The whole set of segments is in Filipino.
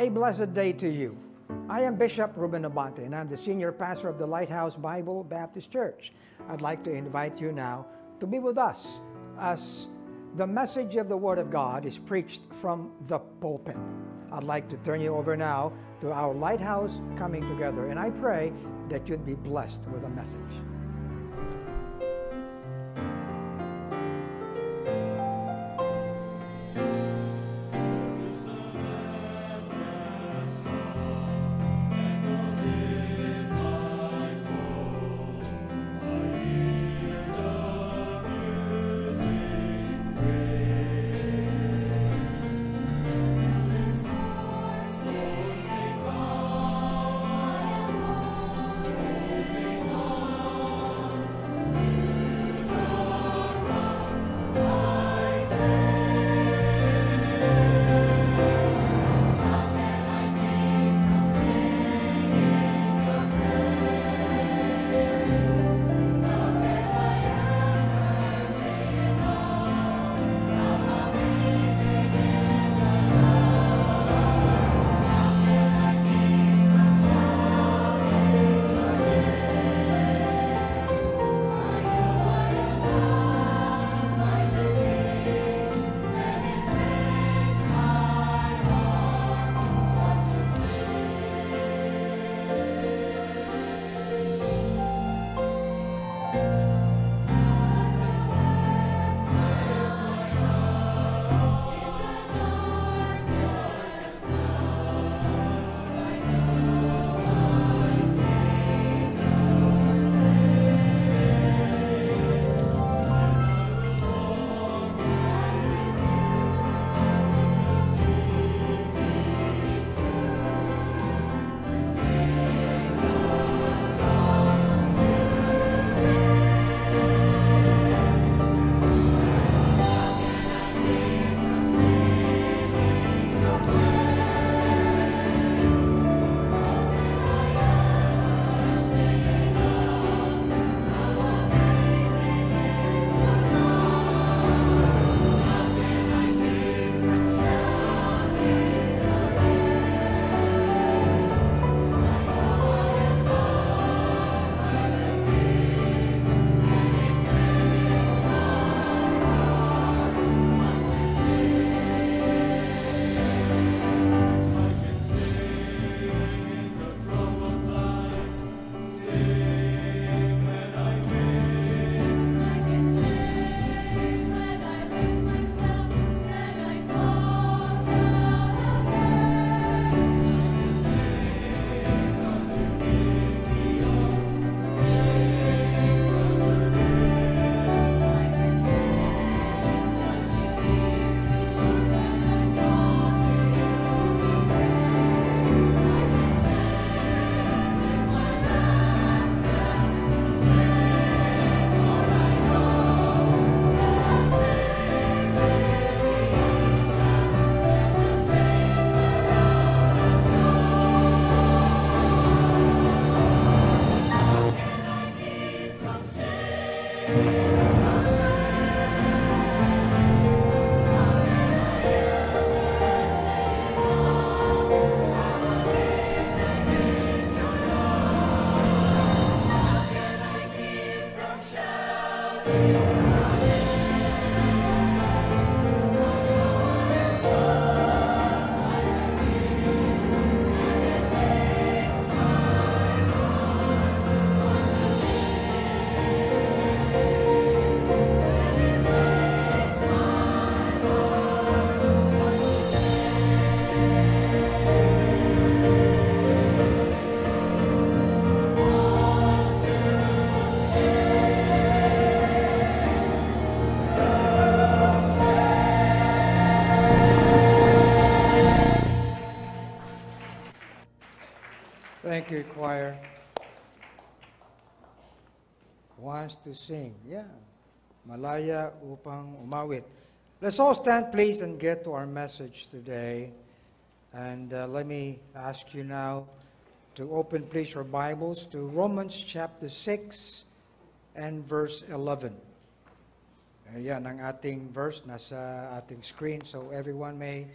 A blessed day to you. I am Bishop Ruben Abante, and I'm the senior pastor of the Lighthouse Bible Baptist Church. I'd like to invite you now to be with us as the message of the Word of God is preached from the pulpit. I'd like to turn you over now to our Lighthouse Coming Together, and I pray that you'd be blessed with the message. Thank you, choir. Wants to sing. Yeah. Malaya upang umawit. Let's all stand, please, and get to our message today. And let me ask you now to open, please, your Bibles to Romans chapter 6 and verse 11. Ayan ang ating verse, nasa ating screen, so everyone may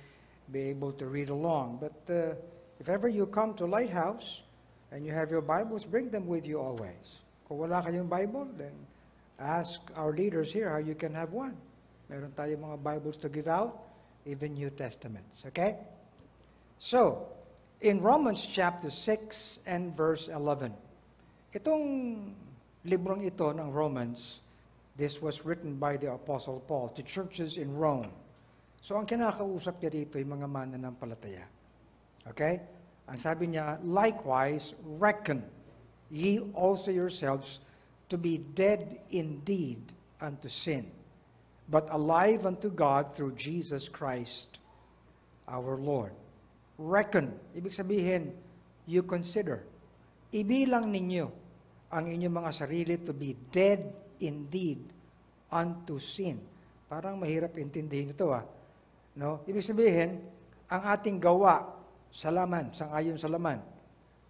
be able to read along. But if ever you come to Lighthouse and you have your Bibles, bring them with you always. Kung wala kayong Bible, then ask our leaders here how you can have one. Meron tayong mga Bibles to give out, even New Testaments. Okay? So, in Romans chapter 6 and verse 11, itong librong ito ng Romans, this was written by the Apostle Paul to churches in Rome. So, ang kinakausap niya dito ay mga mananampalataya. Okay? Ang sabi niya, likewise, reckon ye also yourselves to be dead indeed unto sin, but alive unto God through Jesus Christ our Lord. Reckon, ibig sabihin, you consider. Ibilang ninyo ang inyong mga sarili to be dead indeed unto sin. Parang mahirap intindihin ito No? Ibig sabihin, ang ating gawa sa laman, sangayon sa laman,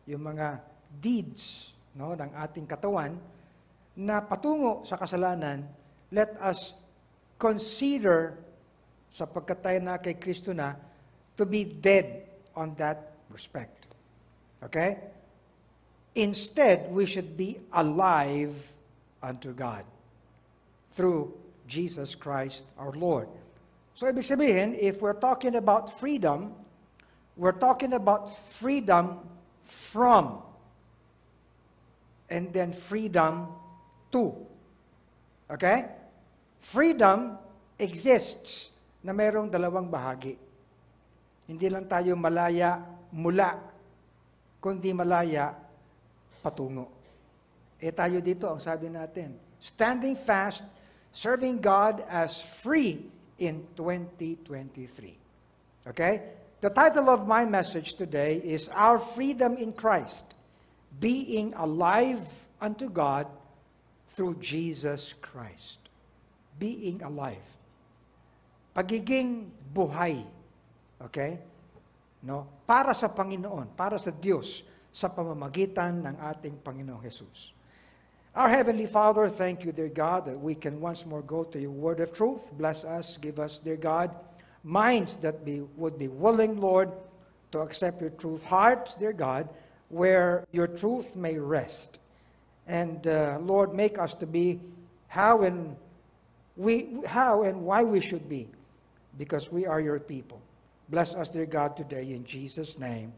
yung mga deeds ng ating katawan na patungo sa kasalanan, let us consider, sapagkat tayo na kay Kristo na, to be dead on that respect. Okay? Instead, we should be alive unto God through Jesus Christ our Lord. So, ibig sabihin, if we're talking about freedom, we're talking about freedom from, and then freedom to. Okay? Freedom exists na mayroong dalawang bahagi. Hindi lang tayo malaya mula, kundi malaya patungo. Tayo dito, ang sabi natin, standing fast, serving God as free in 2023. Okay? The title of my message today is Our Freedom in Christ, Being Alive unto God through Jesus Christ. Being alive. Pagiging buhay. Okay? Para sa Panginoon, para sa Diyos, sa pamamagitan ng ating Panginoong Jesus. Our Heavenly Father, thank you, dear God, that we can once more go to your word of truth. Bless us, give us, dear God, minds that would be willing, Lord, to accept your truth, hearts, dear God, where your truth may rest. And, Lord, make us to be how and why we should be, because we are your people. Bless us, dear God, today in Jesus' name.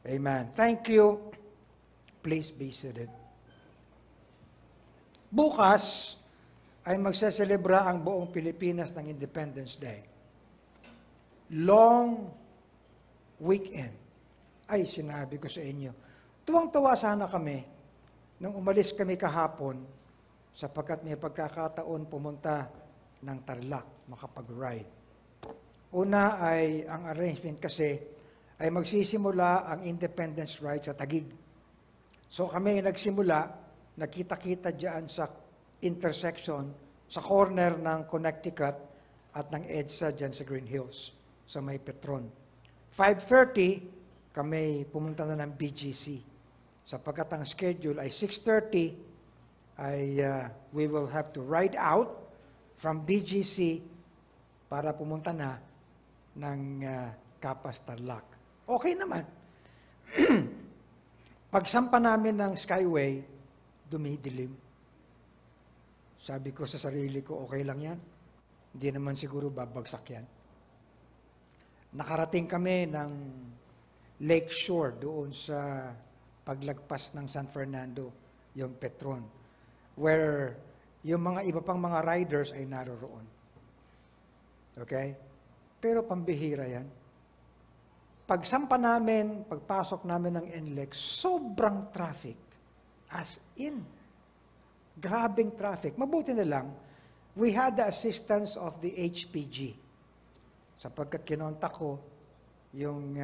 Amen. Thank you. Please be seated. Bukas ay magseselebra ang buong Pilipinas ng Independence Day. Long weekend. Ay, sinabi ko sa inyo. Tuwang-tuwa sana kami nung umalis kami kahapon sapagkat may pagkakataon pumunta ng Tarlac, makapag-ride. Una ay, ang arrangement kasi ay magsisimula ang Independence Ride sa Taguig. So kami nagsimula, nakita-kita dyan sa intersection, sa corner ng Connecticut at ng EDSA dyan sa Green Hills, sa may Petron. 5:30, kami pumunta na ng BGC. Sapagkat ang schedule ay 6:30, we will have to ride out from BGC para pumunta na ng Capas Tarlac. Okay naman. Pagsampa namin ng Skyway, dumidilim. Sabi ko sa sarili ko, okay lang yan. Hindi naman siguro babagsak yan. Nakarating kami ng Lake Shore doon sa paglagpas ng San Fernando, yung Petron, where yung mga iba pang mga riders ay naroroon. Okay? Pero pambihira yan. Pagsampa namin, pagpasok namin ng NLEX, sobrang traffic. As in, grabing traffic. Mabuti na lang, we had the assistance of the HPG. Sapagkat kinontak ko yung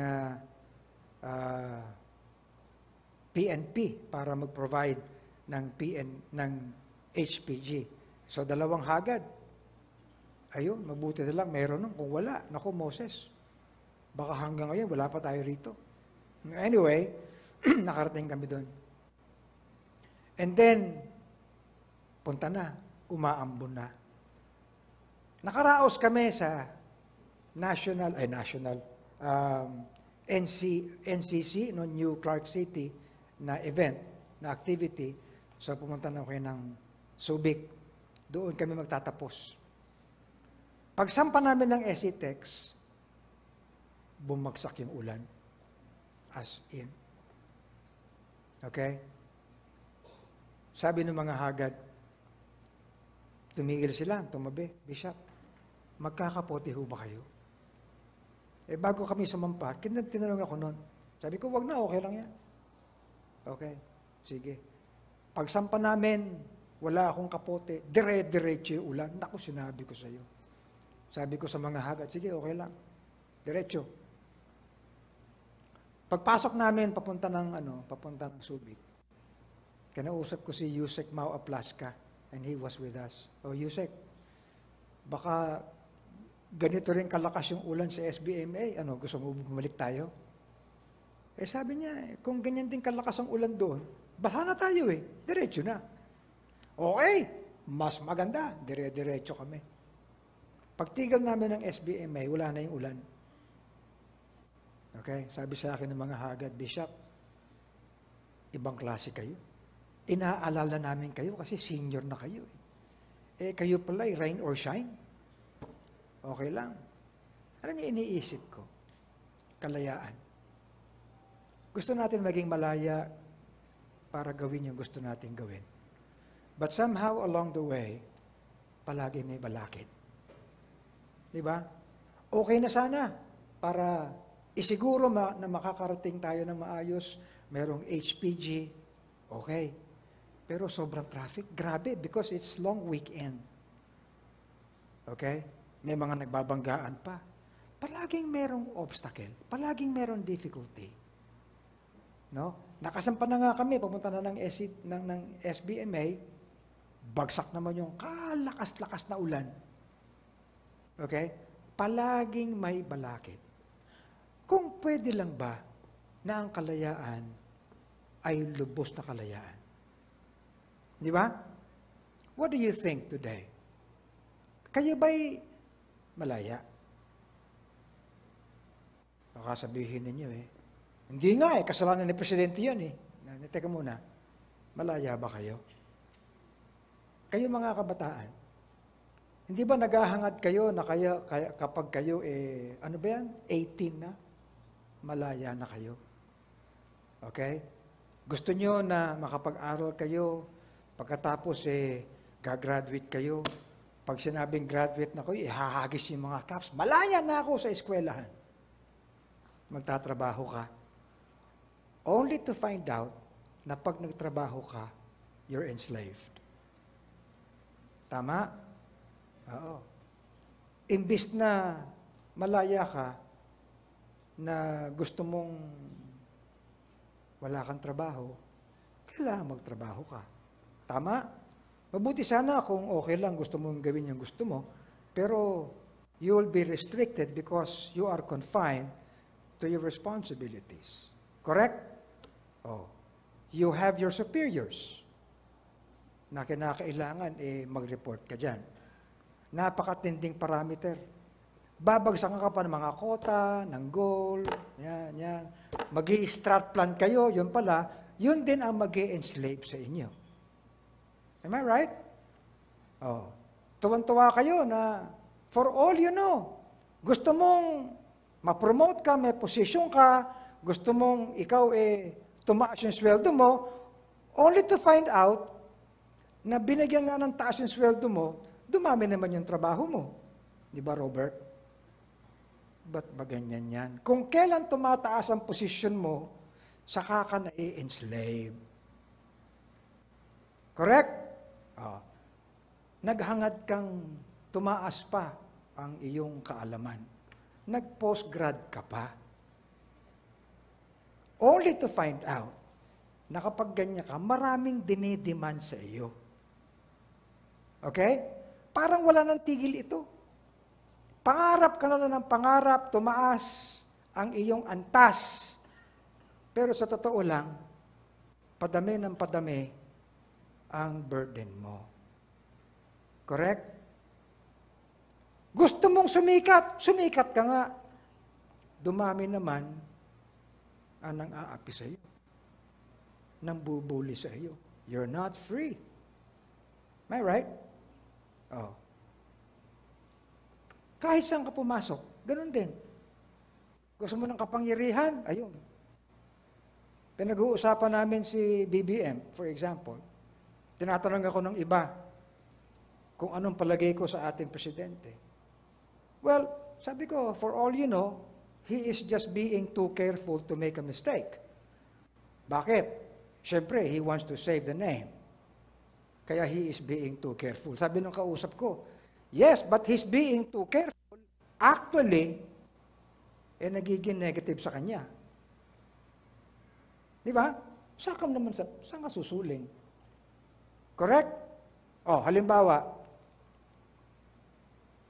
PNP para mag-provide ng HPG. So, dalawang hagad. Ayun, mabuti na lang, meron nun. Kung wala, naku Moses, baka hanggang ngayon, wala pa tayo rito. Anyway, nakarating kami doon. And then, punta na, umaambon na. Nakaraos kami sa NCC, no, New Clark City, na event, na activity. So pumunta na kayo ng Subic. Doon kami magtatapos. Pagsampa namin ng SETEX, bumagsak yung ulan. As in. Okay? Sabi ng mga hagad, tumigil sila, tumabi, Bishop, magkakapote ho ba kayo? Bago kami sumampa, tinanong ako noon. Sabi ko, wag na, okay lang yan. Okay, sige. Pagsampa namin, wala akong kapote, dire-diretso yung ulan. Naku, sinabi ko sa iyo. Sabi ko sa mga hagad, sige, okay lang. Diretso. Pagpasok namin, papunta ng Subic. Kinausap ko si Yusek Mau Aplaska, and he was with us. Oh, Yusek, baka ganito rin kalakas yung ulan sa SBMA. Gusto mo bumalik tayo? Sabi niya, kung ganyan din kalakas ang ulan doon, basa na tayo diretso na. Okay, mas maganda, dire-diretso kami. Pagtigal namin ng SBMA, wala na yung ulan. Okay, sabi sa akin ng mga hagad, Bishop, ibang klase kayo. Inaalala namin kayo kasi senior na kayo. Kayo pala, rain or shine. Okay lang. Alam niyo, iniisip ko, kalayaan. Gusto natin maging malaya para gawin yung gusto natin gawin. But somehow along the way, palagi may balakid. Diba? Okay na sana para isiguro na makakarating tayo ng maayos, merong HPG, okay. Pero sobrang traffic, grabe, because it's long weekend. Okay? May mga nagbabanggaan pa. Palaging merong obstacle, palaging merong difficulty. No? Nakasampa na nga kami, papunta na ng SBMA, bagsak naman yung kalakas-lakas na ulan. Okay? Palaging may balakid. Kung pwede lang ba na ang kalayaan ay lubos na kalayaan? Di ba? What do you think today? Kayo ba'y malaya? Baka sabihin ninyo hindi nga kasalanan ni Presidente yan Teka muna, malaya ba kayo? Kayo mga kabataan, hindi ba naghahangad kayo na kapag kayo 18 na? Malaya na kayo. Okay? Gusto nyo na makapag-aral kayo, pagkatapos gagraduate kayo. Pag sinabing graduate na kayo, hahagis yung mga caps. Malaya na ako sa eskwelahan. Magtatrabaho ka. Only to find out na pag nagtrabaho ka, you're enslaved. Tama? Oo. Imbis na malaya ka, na gusto mong wala kang trabaho, kailangan magtrabaho ka. Tama? Mabuti sana kung okay lang gusto mong gawin yung gusto mo, pero you will be restricted because you are confined to your responsibilities. Correct? Oh. You have your superiors na kinakailangan mag-report ka dyan. Napakatinding parameter. Babagsakan ka pa ng mga kota, ng goal, yan. Mag-i-strat plan kayo, yun pala, yun din ang mag-i-enslave sa inyo. Am I right? Oh. Tuwan-tuwa kayo na, for all you know, gusto mong ma-promote ka, may posisyon ka, gusto mong ikaw tumaas yung sweldo mo, only to find out na binigyan nga ng taas yung sweldo mo, dumami naman yung trabaho mo. Di ba, Robert? Ba't ba ganyan yan? Kung kailan tumataas ang posisyon mo, saka ka na-enslave. Correct? Oh. Naghangad kang tumaas pa ang iyong kaalaman. Nag-postgrad ka pa. Only to find out na kapag ganyan ka, maraming dinidemand sa iyo. Okay? Parang wala nang tigil ito. Pangarap ka na ng pangarap, tumaas ang iyong antas. Pero sa totoo lang, padami ng padami ang burden mo. Correct? Gusto mong sumikat, sumikat ka nga. dumami naman ang nang-aapi sa iyo, nang bubuli sa iyo. You're not free. Am I right? Oh. Kahit saan ka pumasok, ganun din. Gusto mo ng kapangyarihan? Ayun. Pinag-uusapan namin si BBM, for example. Tinatanong ako ng iba kung anong palagay ko sa ating presidente. Well, sabi ko, for all you know, he is just being too careful to make a mistake. Bakit? Siyempre, he wants to save the name. Kaya he is being too careful. Sabi ng kausap ko, yes, but he's being too careful. Actually, nagiging negative sa kanya. Di ba? Saan ka susuling? Correct? Oh, halimbawa,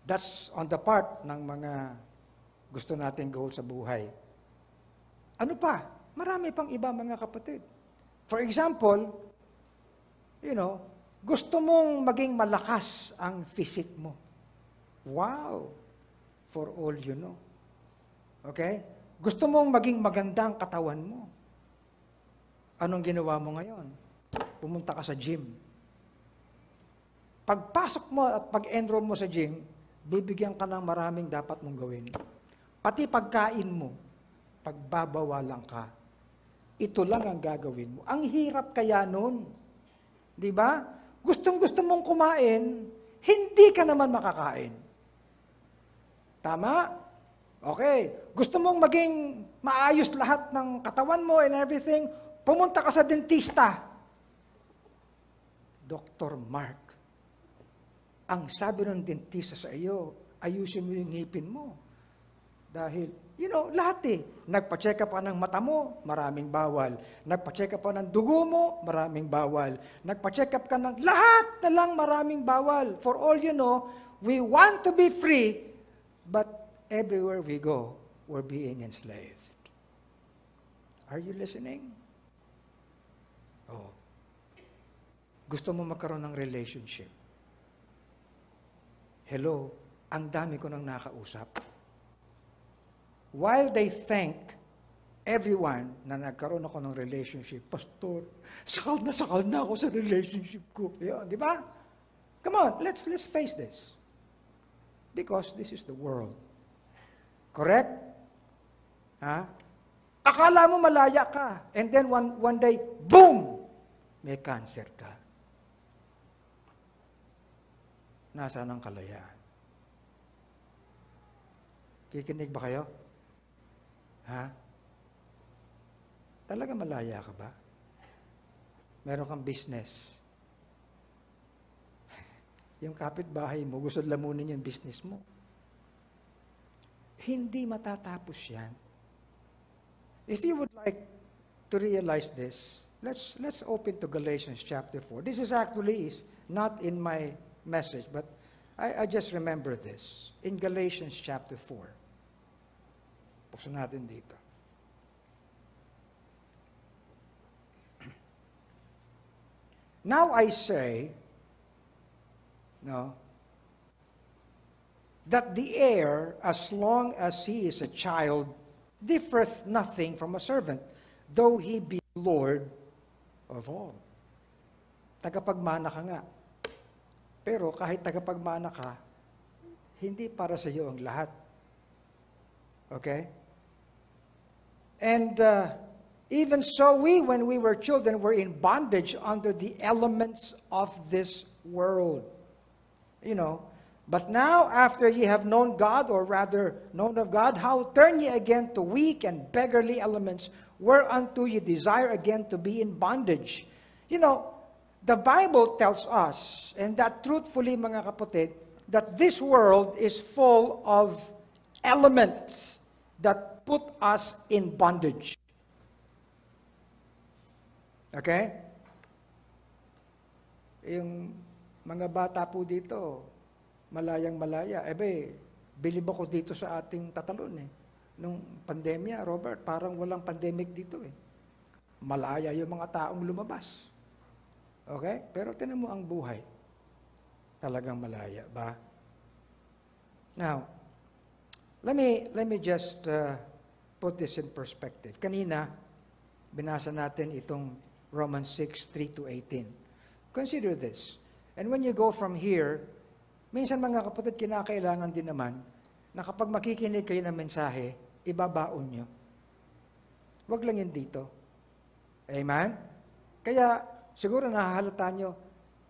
that's on the part ng mga gusto nating goal sa buhay. Ano pa? Marami pang iba, mga kapatid. For example, gusto mong maging malakas ang physique mo. Wow! For all you know. Okay? Gusto mong maging magandang katawan mo. Anong ginawa mo ngayon? Pumunta ka sa gym. Pagpasok mo at pag-enroll mo sa gym, bibigyan ka ng maraming dapat mong gawin. Pati pagkain mo, pagbabawalan ka. Ito lang ang gagawin mo. Ang hirap kaya nun. Di ba? Gustong-gusto mong kumain, hindi ka naman makakain. Tama? Okay. Gusto mong maging maayos lahat ng katawan mo and everything, pumunta ka sa dentista. Dr. Mark, ang sabi ng dentista sa iyo, ayusin mo yung ngipin mo. Dahil, lahat Nagpa-check up ka ng mata mo, maraming bawal. Nagpa-check up ka ng dugo mo, maraming bawal. Nagpa-check up ka ng lahat na lang maraming bawal. For all you know, we want to be free, but everywhere we go, we're being enslaved. Are you listening? Oh. Gusto mo magkaroon ng relationship? Hello, ang dami ko nang nakausap. While they thank everyone na nagkaroon ako ng relationship, Pastor, sakal na ako sa relationship ko. Di ba? Come on, let's face this. Because this is the world. Correct? Ha? Akala mo malaya ka. And then one day, boom! May cancer ka. Nasaan ang kalayaan? Kikinig ba kayo? Ha? Talaga malaya ka ba? Meron kang business. Yung kapitbahay mo, gusto lamunin yung business mo. Hindi matatapos yan. If you would like to realize this, let's open to Galatians chapter 4. This is actually not in my message, but I just remember this. In Galatians chapter 4. Buksan natin dito. Now I say, that the heir, as long as he is a child, differeth nothing from a servant, though he be Lord of all. Tagapagmana ka nga. Pero kahit tagapagmana ka, hindi para sa iyo ang lahat. Okay? And even so, when we were children, were in bondage under the elements of this world. But now, after ye have known God, or rather known of God, how turn ye again to weak and beggarly elements, whereunto ye desire again to be in bondage. The Bible tells us, and that truthfully, mga kapatid, that this world is full of elements that put us in bondage. Okay? Yung mga bata po dito, malayang-malaya. Bilib ako dito sa ating tatalon Nung pandemya, Robert, parang walang pandemic dito Malaya yung mga taong lumabas. Okay? Pero tinan mo ang buhay. Talagang malaya ba? Now, let me just put this in perspective. Kanina, binasa natin itong Romans 6:3-18. Consider this. And when you go from here, minsan mga kapatid, kinakailangan din naman na kapag makikinig kayo ng mensahe, ibabaon nyo. Huwag lang yun dito. Amen? Kaya, siguro nahahalata nyo,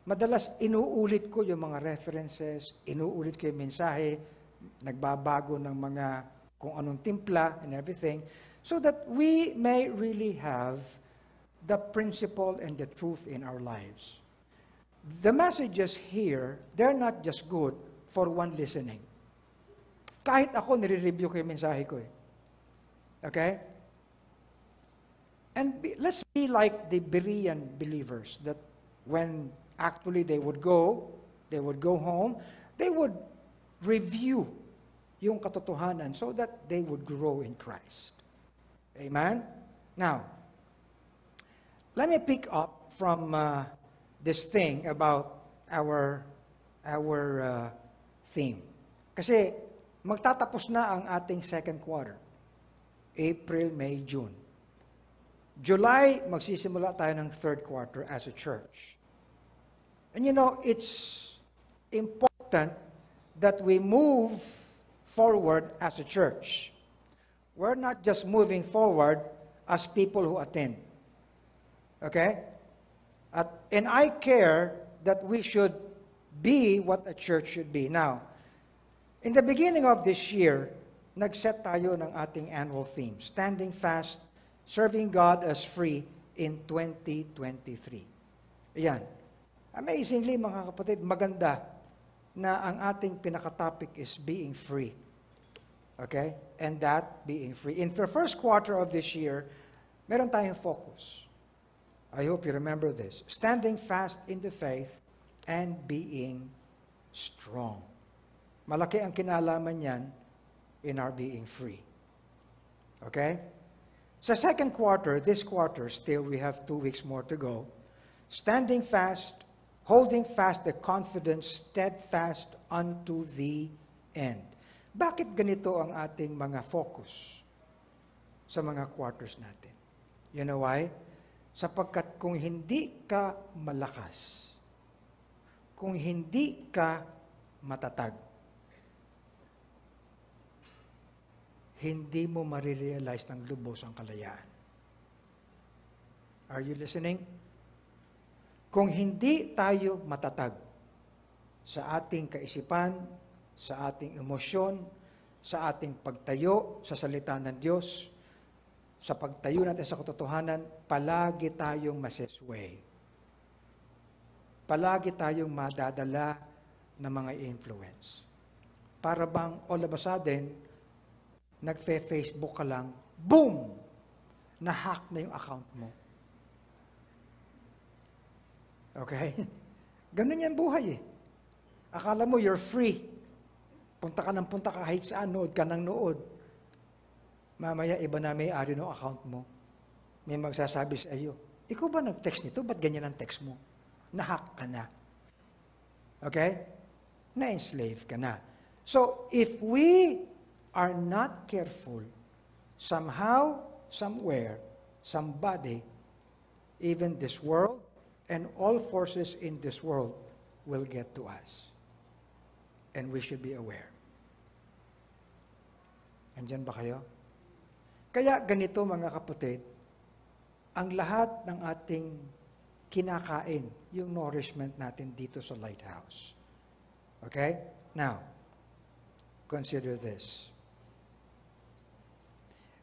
madalas inuulit ko yung mga references, inuulit ko yung mensahe, nagbabago ng mga kung anong timpla and everything, so that we may really have the principle and the truth in our lives. The messages here, they're not just good for one listening. Kahit ako, nire-review ko yung mensahe ko eh. Okay? And let's be like the Berean believers that when actually they would go home, they would review yung katotohanan so that they would grow in Christ. Amen? Now, let me pick up from this thing about our theme. Kasi magtatapos na ang ating second quarter. April, May, June. July, magsisimula tayo ng third quarter as a church. And you know, it's important that we move forward as a church. We're not just moving forward as people who attend. Okay? And I care that we should be what a church should be. Now, in the beginning of this year, nag-set tayo ng ating annual theme, Standing Fast, Serving God as Free in 2023. Ayan. Amazingly, mga kapatid, maganda na ang ating pinaka-topic is being free. Okay? And that, being free. In the first quarter of this year, meron tayong focus. I hope you remember this. Standing fast in the faith and being strong. Malaki ang kinalaman yan in our being free. Okay? Sa second quarter, this quarter, still we have 2 weeks more to go. Standing fast, holding fast the confidence, steadfast unto the end. Bakit ganito ang ating mga focus sa mga quarters natin? You know why? Sapagkat kung hindi ka malakas, kung hindi ka matatag, hindi mo marirealize ng lubos ang kalayaan. Are you listening? Kung hindi tayo matatag sa ating kaisipan, sa ating emosyon, sa ating pagtayo sa salita ng Diyos, sa pagtayo natin sa katotohanan, palagi tayong masesway. Palagi tayong madadala ng mga influence. Para bang all of a sudden, nagfe-Facebook ka lang, boom! Na-hack na yung account mo. Okay? Ganun yan buhay eh. Akala mo you're free. Punta ka ng punta kahit saan, nood ka ng nood. Mamaya, iba na may-ari ng account mo. May magsasabi sa iyo, ikaw ba nag-text nito? Ba't ganyan ang text mo? Na-hack ka na. Okay? Na-enslave ka na. So, if we are not careful, somehow, somewhere, somebody, even this world, and all forces in this world will get to us. And we should be aware. Andyan ba kayo? Kaya ganito mga kapatid, ang lahat ng ating kinakain, yung nourishment natin dito sa Lighthouse. Okay? Now, consider this.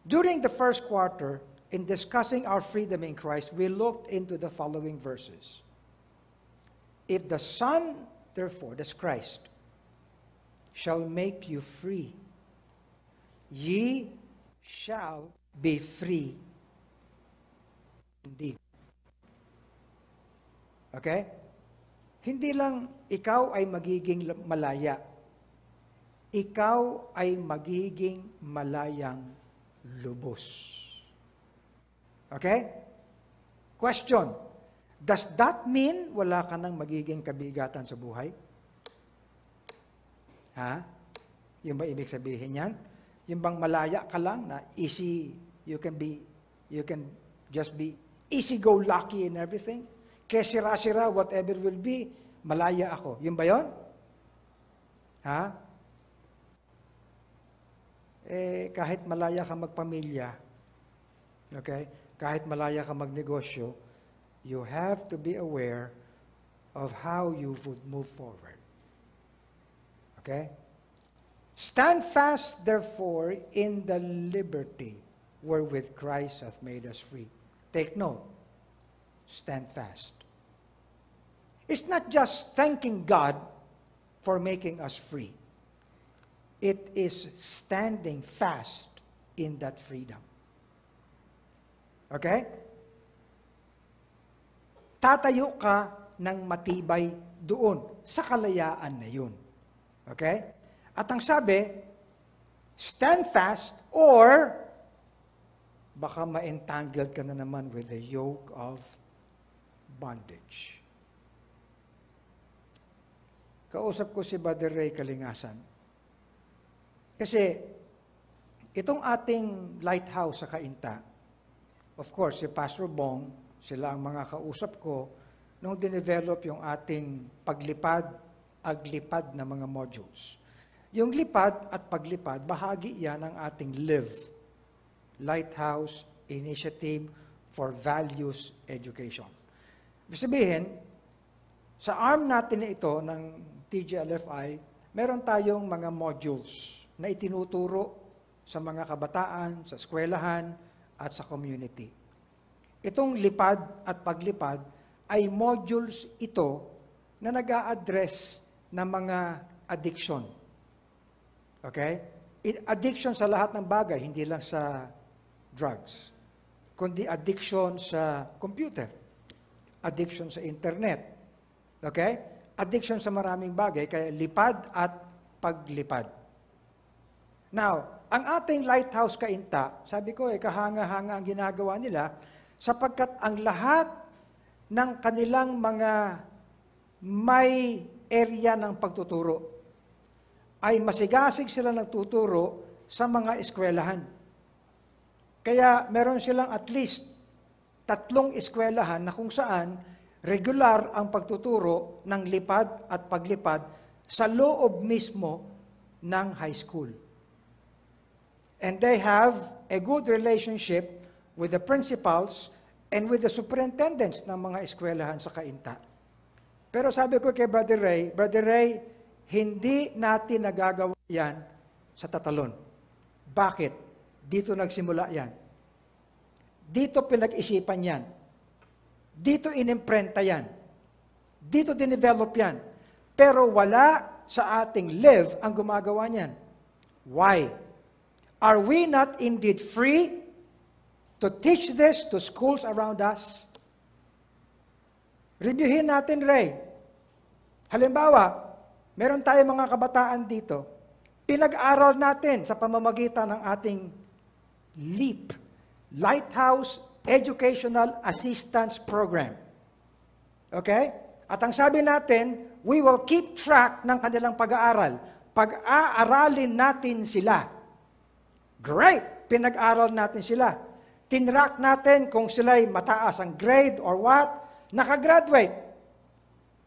During the first quarter, in discussing our freedom in Christ, we looked into the following verses. If the Son, therefore, that's Christ, shall make you free, ye shall be free indeed. Okay? Hindi lang ikaw ay magiging malaya. Ikaw ay magiging malayang lubos. Okay? Question. Does that mean wala ka nang magiging kabigatan sa buhay? Ha? Yung ba ibig sabihin yan? Yung bang malaya ka lang na easy, you can just be easy-go-lucky in everything. Kaya sira-sira, whatever will be, malaya ako. Yun ba yun? Ha? Kahit malaya ka magpamilya, okay? Kahit malaya ka magnegosyo, you have to be aware of how you would move forward. Okay? Stand fast, therefore, in the liberty wherewith Christ hath made us free. Take note. Stand fast. It's not just thanking God for making us free. It is standing fast in that freedom. Okay? Tatayo ka ng matibay doon sa kalayaan na yun. Okay? At ang sabi, stand fast or baka ma-entangled ka na naman with the yoke of bondage. Kausap ko si Brother Ray Kalingasan. Kasi itong ating lighthouse sa Cainta, of course, si Pastor Bong, sila ang mga kausap ko nung dinevelop yung ating paglipad na mga modules. Yung lipad at paglipad, bahagi yan ng ating LIVE, Lighthouse Initiative for Values Education. Ibig sabihin, sa arm natin na ito ng TGLFI, meron tayong mga modules na itinuturo sa mga kabataan, sa eskwelahan, at sa community. Itong lipad at paglipad ay modules ito na nag-a-address ng mga addiction. Okay? Addiction sa lahat ng bagay, hindi lang sa drugs, kundi addiction sa computer, addiction sa internet. Okay? Addiction sa maraming bagay, kaya lipad at paglipad. Now, ang ating Lighthouse Cainta, sabi ko kahanga-hanga ang ginagawa nila, sapagkat ang lahat ng kanilang mga may area ng pagtuturo ay masigasig sila nagtuturo sa mga eskwelahan. Kaya meron silang at least 3 eskwelahan na kung saan regular ang pagtuturo ng lipad at paglipad sa loob mismo ng high school. And they have a good relationship with the principals and with the superintendents ng mga eskwelahan sa Cainta. Pero sabi ko kay Brother Ray, hindi natin nagagawa yan sa Tatalon. Bakit? Dito nagsimula yan. Dito pinag-isipan yan. Dito inimprenta yan. Dito dinevelop yan. Pero wala sa ating LIVE ang gumagawa niyan. Why? Are we not indeed free to teach this to schools around us? Reviewin natin, Ray. Halimbawa, meron tayong mga kabataan dito. Pinag-aral natin sa pamamagitan ng ating LEAP, Lighthouse Educational Assistance Program. Okay? At ang sabi natin, we will keep track ng kanilang pag-aaral. Pag-aaralin natin sila. Great! Pinag-aral natin sila. Tinrack natin kung sila'y mataas ang grade or what, nakagraduate.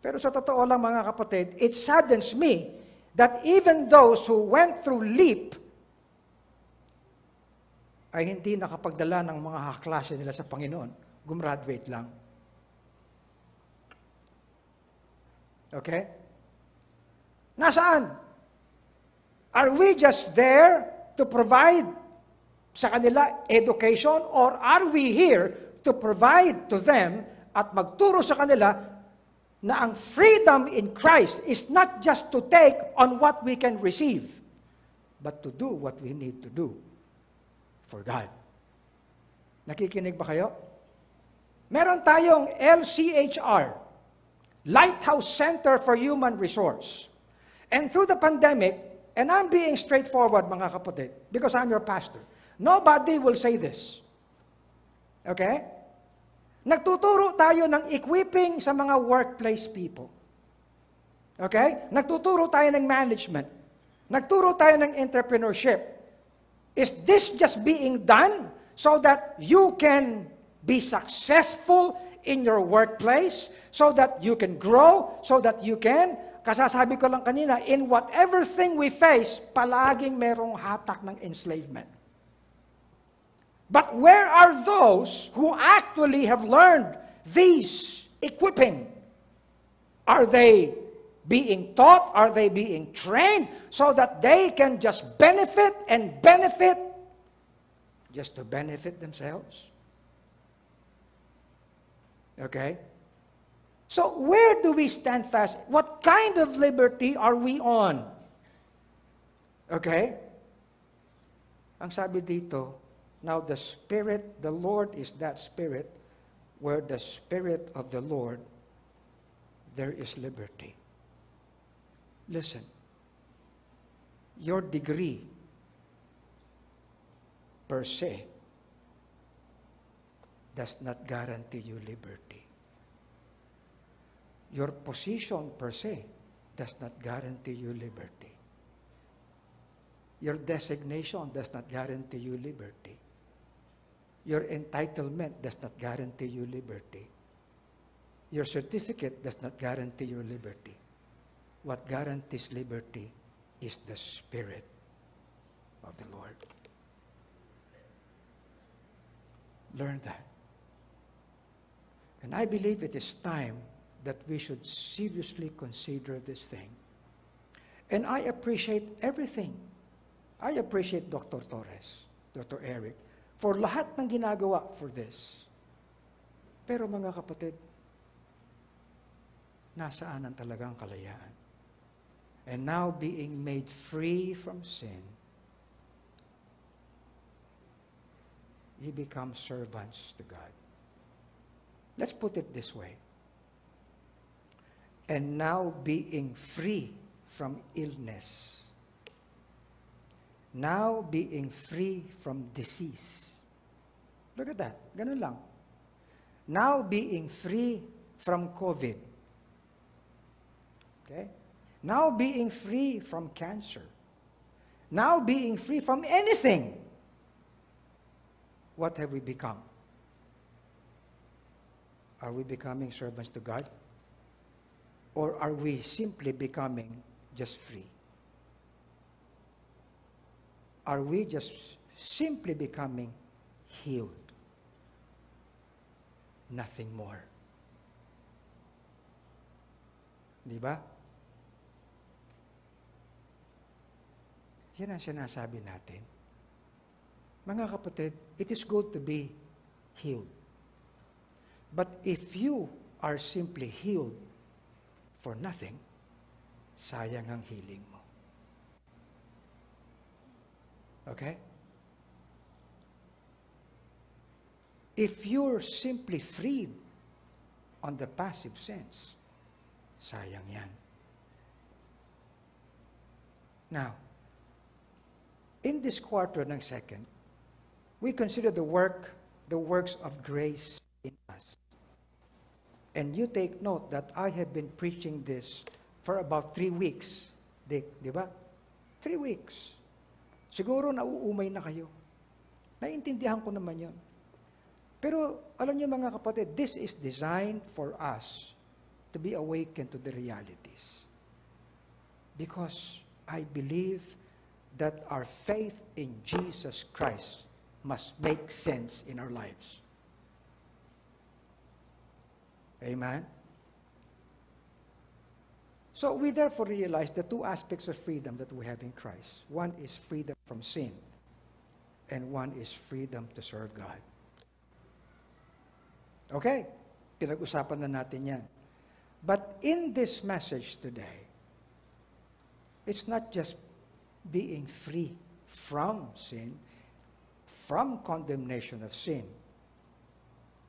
Pero sa totoo lang mga kapatid, it saddens me that even those who went through LEAP ay hindi nakapagdala ng mga kaklase nila sa Panginoon. Gumraduate lang. Okay? Nasaan? Are we just there to provide sa kanila education, or are we here to provide to them at magturo sa kanila na ang freedom in Christ is not just to take on what we can receive, but to do what we need to do for God. Nakikinig ba kayo? Meron tayong LCHR, Lighthouse Center for Human Resource. And through the pandemic, and I'm being straightforward, mga kapatid, because I'm your pastor. Nobody will say this. Okay? Nagtuturo tayo ng equipping sa mga workplace people. Okay? Nagtuturo tayo ng management. Nagturo tayo ng entrepreneurship. Is this just being done so that you can be successful in your workplace, so that you can grow, so that you can, kasasabi ko lang kanina, in whatever thing we face, palaging merong hatak ng enslavement. But where are those who actually have learned these equipping? Are they being taught? Are they being trained so that they can just benefit and benefit just to benefit themselves? Okay? So where do we stand fast? What kind of liberty are we on? Okay? Ang sabi dito, now the Spirit, the Lord is that Spirit, where the Spirit of the Lord, there is liberty. Listen, your degree per se does not guarantee you liberty. Your position per se does not guarantee you liberty. Your designation does not guarantee you liberty. Your entitlement does not guarantee you liberty. Your certificate does not guarantee your liberty. What guarantees liberty is the Spirit of the Lord. Learn that. And I believe it is time that we should seriously consider this thing. And I appreciate everything. I appreciate Dr. Torres, Dr. Eric, for lahat ng ginagawa for this. Pero mga kapatid, nasaan ang talagang kalayaan? And now being made free from sin, you become servants to God. Let's put it this way. And now being free from illness, now being free from disease. Look at that. Ganun lang. Now being free from COVID. Okay? Now being free from cancer. Now being free from anything. What have we become? Are we becoming servants to God? Or are we simply becoming just free? Are we just simply becoming healed? Nothing more. Di ba? Yan ang sinasabi natin. Mga kapatid, it is good to be healed. But if you are simply healed for nothing, sayang ang healing mo. Okay? If you're simply freed on the passive sense, sayang yan. Now, in this quarter ng second, we consider the works of grace in us. And you take note that I have been preaching this for about 3 weeks. Di ba? 3 weeks. Siguro nauumay na kayo. Naiintindihan ko naman yun. Pero alam niyo mga kapatid, this is designed for us to be awakened to the realities. Because I believe that our faith in Jesus Christ must make sense in our lives. Amen? So we therefore realize the 2 aspects of freedom that we have in Christ. One is freedom from sin, and one is freedom to serve God. Okay, pinag-usapan na natin yan. But in this message today, it's not just being free from sin, from condemnation of sin.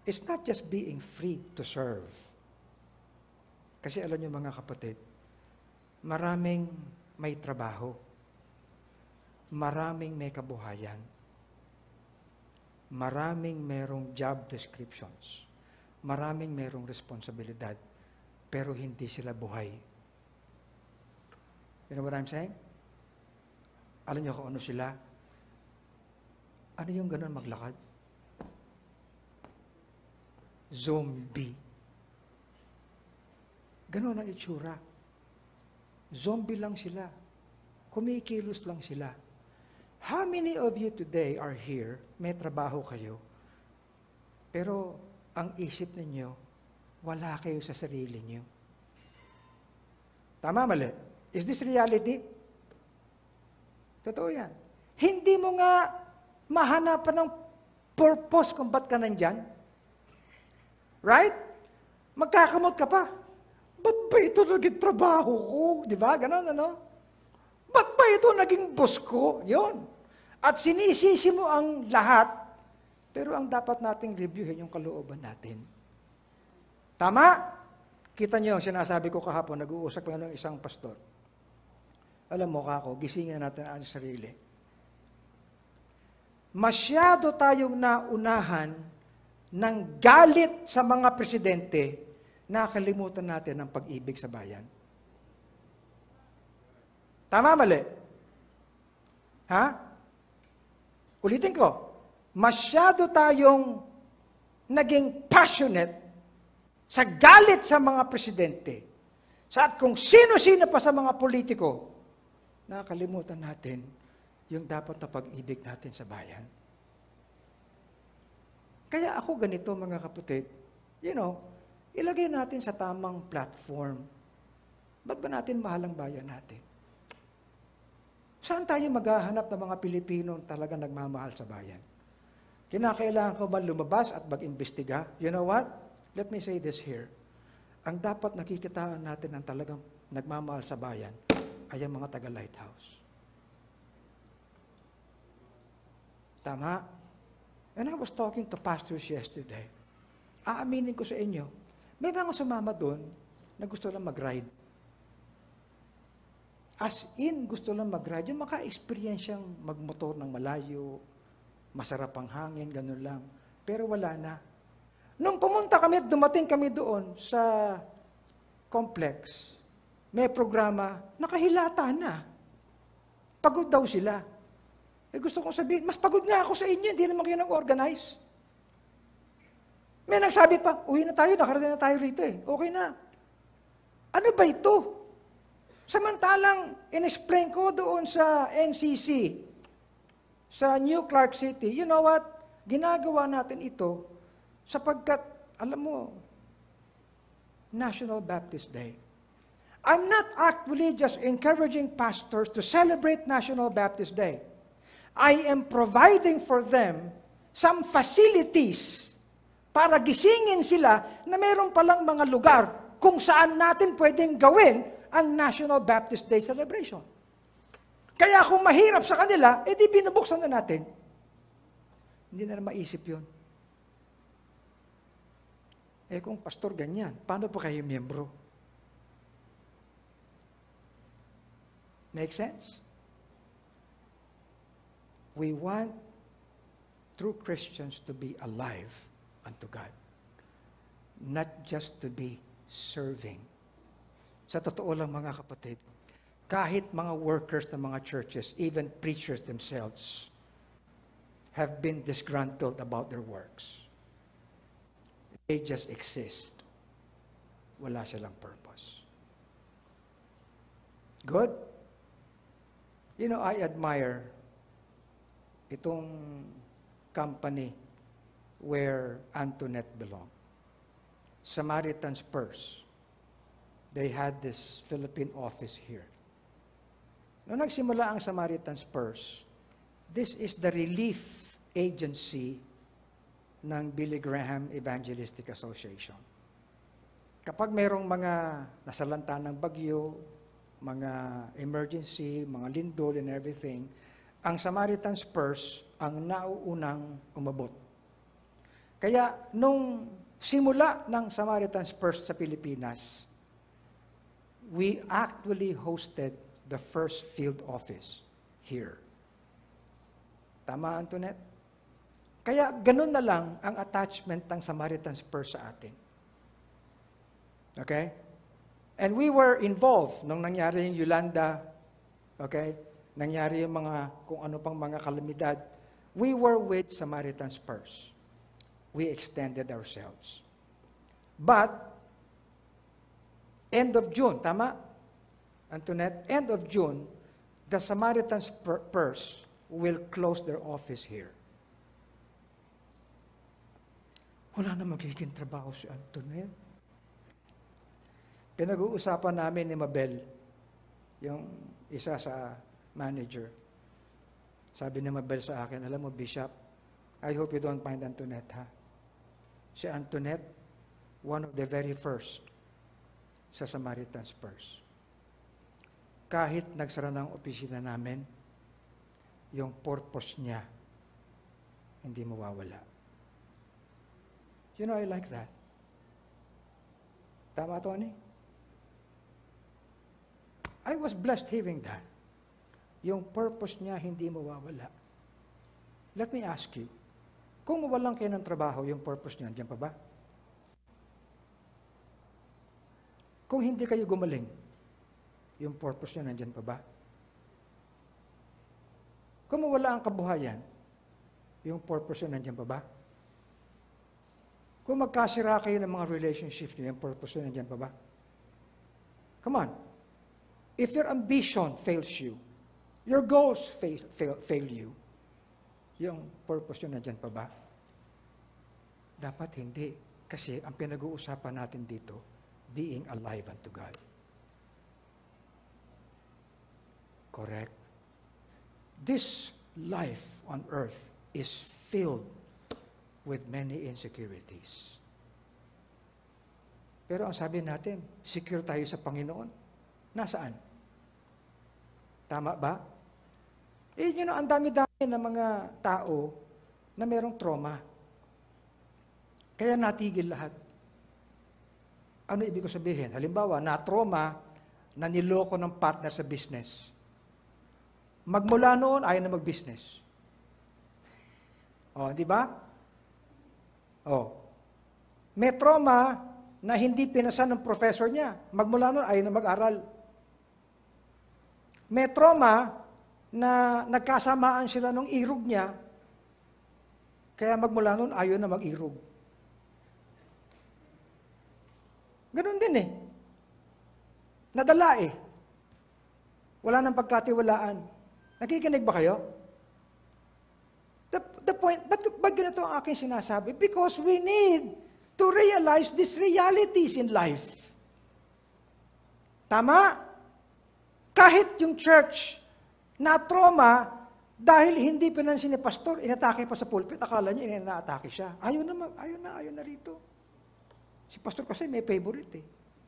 It's not just being free to serve. Kasi alam niyo mga kapatid, maraming may trabaho, maraming may kabuhayan, maraming merong job descriptions, maraming merong responsibilidad, pero hindi sila buhay. You know what I'm saying? Alam niyo kung ano sila? Ano yung ganun maglakad? Zombie. Ganun ang itsura. Zombie lang sila. Kumikilos lang sila. How many of you today are here, may trabaho kayo, pero ang isip ninyo, wala kayo sa sarili niyo? Tama, mali? Is this reality? Totoo yan. Hindi mo nga mahanapan ng purpose kung ba't ka nandyan. Right? Magkakamot ka pa. Ba't ba ito naging trabaho ko? Di ba? Ganon, ano? Ba't ba ito naging boss ko? Yun. At sinisisi mo ang lahat, pero ang dapat nating reviewin yung kalooban natin. Tama? Kita niyo, sinasabi ko kahapon, nag-uusap ng isang pastor. Alam mo, kako, gisingin natin ang sarili. Masyado tayong naunahan ng galit sa mga presidente, nakalimutan natin ang pag-ibig sa bayan. Tama, mali? Ha? Ulitin ko, masyado tayong naging passionate sa galit sa mga presidente, sa kung sino-sino pa sa mga politiko, nakalimutan natin yung dapat na pag-ibig natin sa bayan. Kaya ako ganito, mga kapatid, ilagay natin sa tamang platform. Ba't ba natin mahal ang bayan natin? Saan tayo maghahanap ng mga Pilipino talaga nagmamahal sa bayan? Kinakailangan ko ba lumabas at mag-imbestiga? You know what? Let me say this here. Ang dapat nakikitaan natin ng talagang nagmamahal sa bayan ay ang mga taga-lighthouse. Tama? And I was talking to pastors yesterday. Aaminin ko sa inyo, may mga sumama doon na gusto lang mag-ride. As in, gusto lang mag-ride. Yung maka-experience siyang magmotor ng malayo, masarap ang hangin, ganun lang. Pero wala na. Nung pumunta kami, dumating kami doon sa complex, may programa, nakahilata na. Pagod daw sila. Gusto kong sabihin, mas pagod nga ako sa inyo, hindi naman kayo nag-organize. May nagsabi pa, uwi na tayo, nakarating na tayo rito eh. Okay na. Ano ba ito? Samantalang, in-explain ko doon sa NCC, sa New Clark City, you know what? Ginagawa natin ito sapagkat, alam mo, National Baptist Day. I'm not actually just encouraging pastors to celebrate National Baptist Day. I am providing for them some facilities para gisingin sila na mayroon palang mga lugar kung saan natin pwedeng gawin ang National Baptist Day celebration. Kaya kung mahirap sa kanila, edi binubuksan na natin. Hindi na maisip yun. Kung pastor ganyan, paano pa kayo miyembro? Make sense? We want true Christians to be alive unto God. Not just to be serving. Sa totoo lang mga kapatid, kahit mga workers ng mga churches, even preachers themselves, have been disgruntled about their works. They just exist. Wala silang purpose. Good? I admire itong company where Antoinette belonged. Samaritan's Purse. They had this Philippine office here. Noong nagsimula ang Samaritan's Purse, this is the relief agency ng Billy Graham Evangelistic Association. Kapag mayroong mga nasalanta ng bagyo, mga emergency, mga lindol and everything, ang Samaritan's Purse ang nauunang umabot. Kaya nung simula ng Samaritan's Purse sa Pilipinas, we actually hosted the first field office here. Tama, Antoinette? Kaya ganun na lang ang attachment ng Samaritan's Purse sa atin. Okay? And we were involved nung nangyari yung Yolanda, okay? Nangyari yung mga, kung ano pang mga kalamidad. We were with Samaritan's Purse. We extended ourselves. But, end of June, tama? Antoinette, end of June, the Samaritan's Purse will close their office here. Wala na magiging trabaho si Antoinette. Pinag-uusapan namin ni Mabel, yung isa sa manager. Sabi ni Mabel sa akin, alam mo, Bishop, I hope you don't find Antoinette, ha? Si Antoinette, one of the very first sa Samaritan's Purse. Kahit nagsara ng opisina namin, yung purpose niya, hindi mawawala. You know, I like that. Tama, Tony? I was blessed hearing that. Yung purpose niya hindi mawawala. Let me ask you, kung mawalan kayo ng trabaho, yung purpose niya, nandiyan pa ba? Kung hindi kayo gumaling, yung purpose niya, nandiyan pa ba? Kung mawala ang kabuhayan, yung purpose niya, nandiyan pa ba? Kung magkasira kayo ng mga relationships niyo, yung purpose niya, nandiyan pa ba? Come on. If your ambition fails you, your goals fail you, yung purpose niyo, nandiyan pa ba? Dapat hindi. Kasi ang pinag-uusapan natin dito, being alive unto God. Correct? This life on earth is filled with many insecurities. Pero ang sabi natin, secure tayo sa Panginoon. Nasaan? Tama ba? You know, ang dami-dami ng mga tao na mayroong trauma. Kaya natigil lahat. Ano ibig ko sabihin? Halimbawa, na-trauma na niloko ng partner sa business. Magmula noon, ayaw na mag-business. O, di ba? Oh. May trauma na hindi pinasa ng professor niya. Magmula noon, ayaw na mag-aral. May trauma na nagkasamaan sila ng irog niya, kaya magmula noon, ayaw na mag-irog. Ganun din eh. Nadala eh. Wala nang pagkatiwalaan. Nakikinig ba kayo? The point, ba't ganito ang aking sinasabi? Because we need to realize these realities in life. Tama? Kahit yung church na trauma, dahil hindi pinansin ni pastor, inatake pa sa pulpit, akala niya inaatake siya. Ayaw na rito. Si pastor kasi may favorite eh.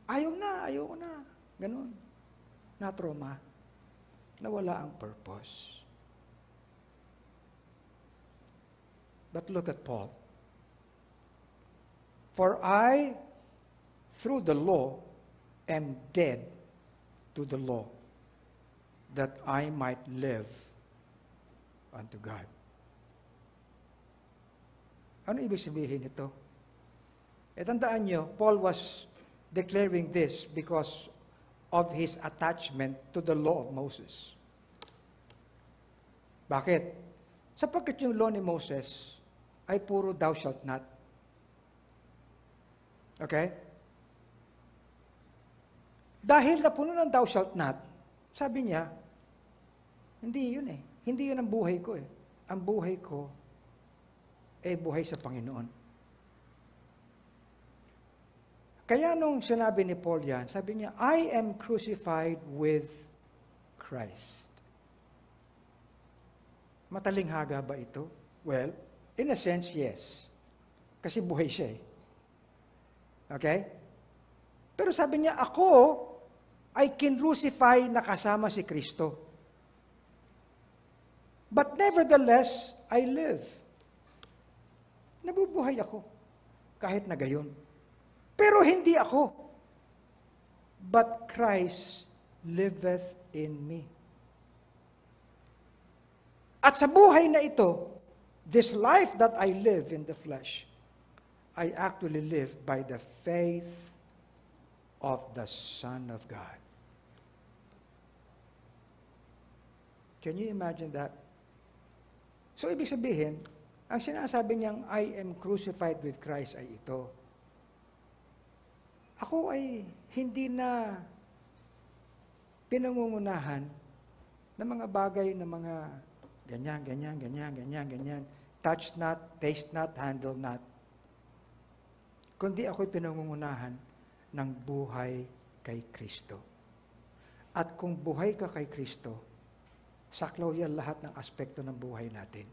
Ayaw na. Ganun. Na trauma. Nawala ang purpose. But look at Paul. For I, through the law, am dead to the law, that I might live unto God. Ano ibig sabihin ito? Tandaan nyo, Paul was declaring this because of his attachment to the law of Moses. Bakit? Sapagkat yung law ni Moses ay puro thou shalt not. Okay? Dahil napuno ng thou shalt not, sabi niya, hindi yun eh. Hindi yun ang buhay ko eh. Ang buhay ko ay buhay sa Panginoon. Kaya nung sinabi ni Paul yan, sabi niya, I am crucified with Christ. Matalinghaga ba ito? Well, in a sense, yes. Kasi buhay siya eh. Okay? Pero sabi niya, ako ay kinrucify na kasama si Kristo. But nevertheless, I live. Nabubuhay ako. Kahit na gayon. Pero hindi ako. But Christ liveth in me. At sa buhay na ito, this life that I live in the flesh, I actually live by the faith of the Son of God. Can you imagine that? So, ibig sabihin, ang sinasabi niyang, I am crucified with Christ ay ito. Ako ay hindi na pinangungunahan ng mga bagay na mga ganyan. Touch not, taste not, handle not. Kundi ako'y pinangungunahan ng buhay kay Kristo. At kung buhay ka kay Kristo, saklaw yan lahat ng aspekto ng buhay natin.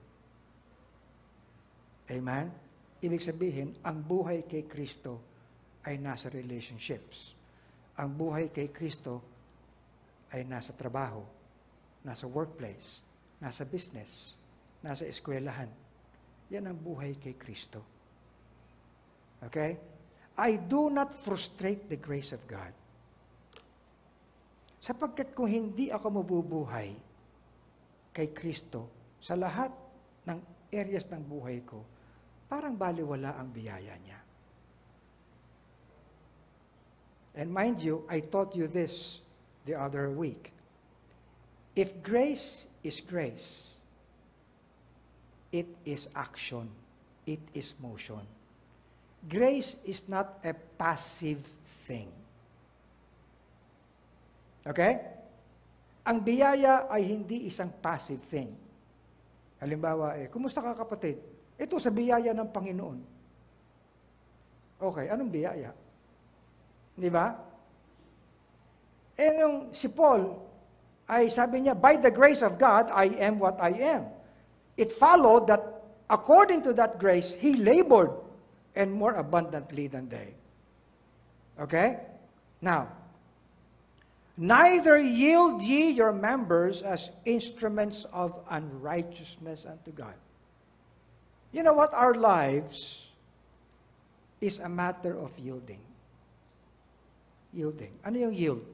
Amen? Ibig sabihin, ang buhay kay Kristo ay nasa relationships. Ang buhay kay Kristo ay nasa trabaho, nasa workplace, nasa business, nasa eskwelahan. Yan ang buhay kay Kristo. Okay? I do not frustrate the grace of God. Sapagkat kung hindi ako mabubuhay kay Kristo sa lahat ng areas ng buhay ko, parang baliwala ang biyaya niya. And mind you, I taught you this the other week. If grace is grace, it is action. It is motion. Grace is not a passive thing. Okay? Ang biyaya ay hindi isang passive thing. Halimbawa, kumusta ka kapatid? Ito sa biyaya ng Panginoon. Okay, anong biyaya? Di ba? Nung si Paul, ay sabi niya, by the grace of God, I am what I am. It followed that according to that grace, he labored and more abundantly than they. Okay? Now, neither yield ye your members as instruments of unrighteousness unto God. You know what? Our lives is a matter of yielding. Yielding. Ano yung yield?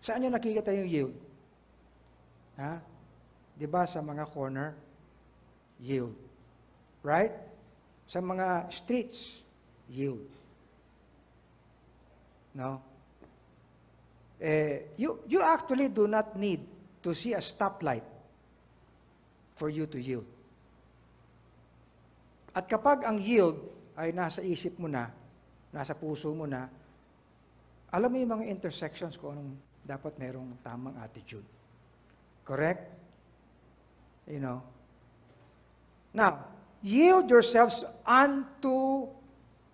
Saan yung nakikita yung yield? Ha? Di ba sa mga corner? Yield. Right? Sa mga streets? Yield. No? You actually do not need to see a stoplight for you to yield. At kapag ang yield ay nasa isip mo na, nasa puso mo na, alam mo yung mga intersections kung anong dapat merong tamang attitude. Correct? You know? Now, yield yourselves unto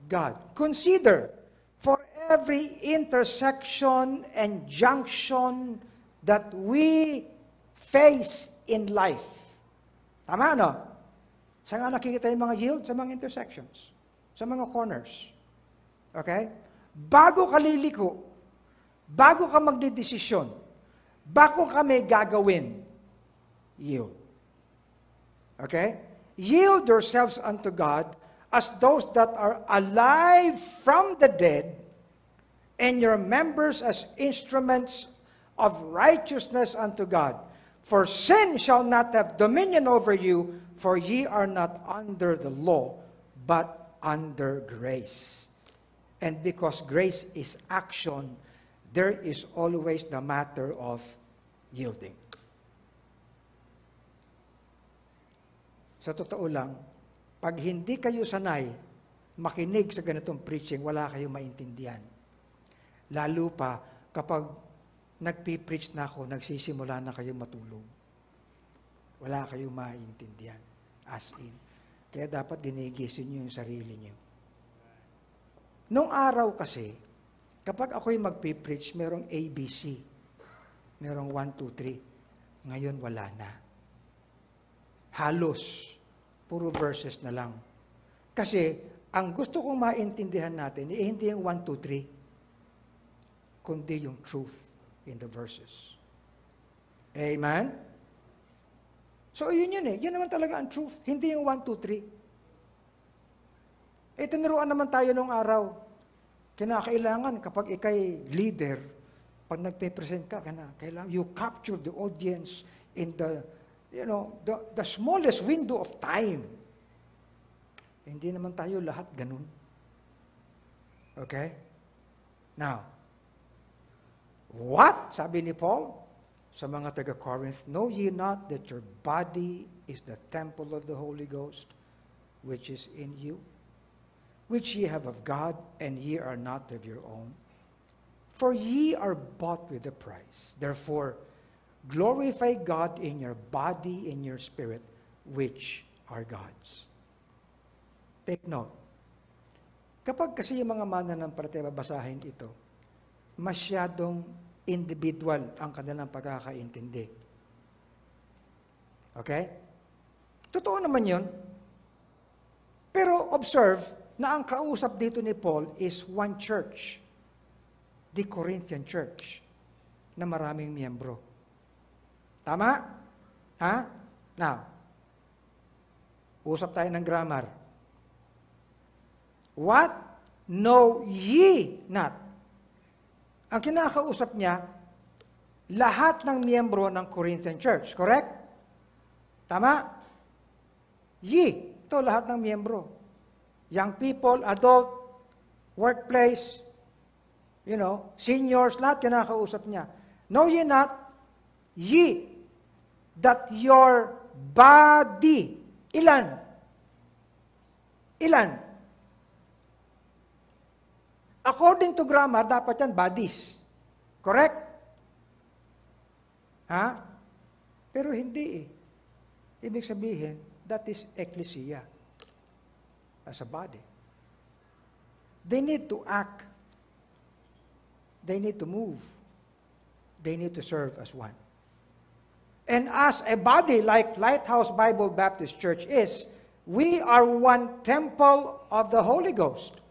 God. Consider for every intersection and junction that we face in life. Tama, no? Saan nga nakikita yung mga yield? Sa mga intersections. Sa mga corners. Okay? Bago ka liliko, bago ka magdedesisyon, bago ka may gagawin, yield. Okay? Yield yourselves unto God as those that are alive from the dead, and your members as instruments of righteousness unto God. For sin shall not have dominion over you, for ye are not under the law, but under grace. And because grace is action, there is always the matter of yielding. Sa totoo lang, pag hindi kayo sanay makinig sa ganitong preaching, wala kayong maintindihan. Lalo pa kapag nagpipreach na ako, nagsisimula na kayong matulog. Wala kayong maintindihan. As in. Kaya dapat ginigising nyo yung sarili nyo. Nung araw kasi, kapag ako'y magpipreach, merong ABC. Merong 1, 2, 3. Ngayon, wala na. Halos, puro verses na lang. Kasi, ang gusto kong maintindihan natin, hindi yung 1, 2, 3, kundi yung truth in the verses. Amen? So, yun eh. Yun naman talaga ang truth. Hindi yung 1, 2, 3. Tinuruan naman tayo nung araw. Kinakailangan kapag ikay leader, pag nagpe-present ka, kailangan you capture the audience in the, the smallest window of time. Hindi naman tayo lahat ganun. Okay? Now, what? Sabi ni Paul, sa mga taga-Corinth, know ye not that your body is the temple of the Holy Ghost, which is in you, which ye have of God, and ye are not of your own? For ye are bought with a price. Therefore, glorify God in your body, in your spirit, which are God's. Take note. Kapag kasi yung mga mananampalataya babasahin ito, masyadong individual ang kanilang pagkakaintindi. Okay? Totoo naman yun. Pero observe na ang kausap dito ni Paul is one church, the Corinthian church, na maraming miyembro. Tama? Ha? Now, usap tayo ng grammar. What know ye not? Ang kinakausap niya, lahat ng miyembro ng Corinthian church. Correct? Tama? Ye. Ito lahat ng miyembro. Young people, adult, workplace, seniors, lahat kinakausap niya. Know ye not, ye, that your body, ilan? Ilan? According to grammar, dapat yan bodies. Correct? Ha? Pero hindi eh. Ibig sabihin, that is ecclesia as a body. They need to act. They need to move. They need to serve as one. And as a body like Lighthouse Bible Baptist Church is, we are one temple of the Holy Ghost.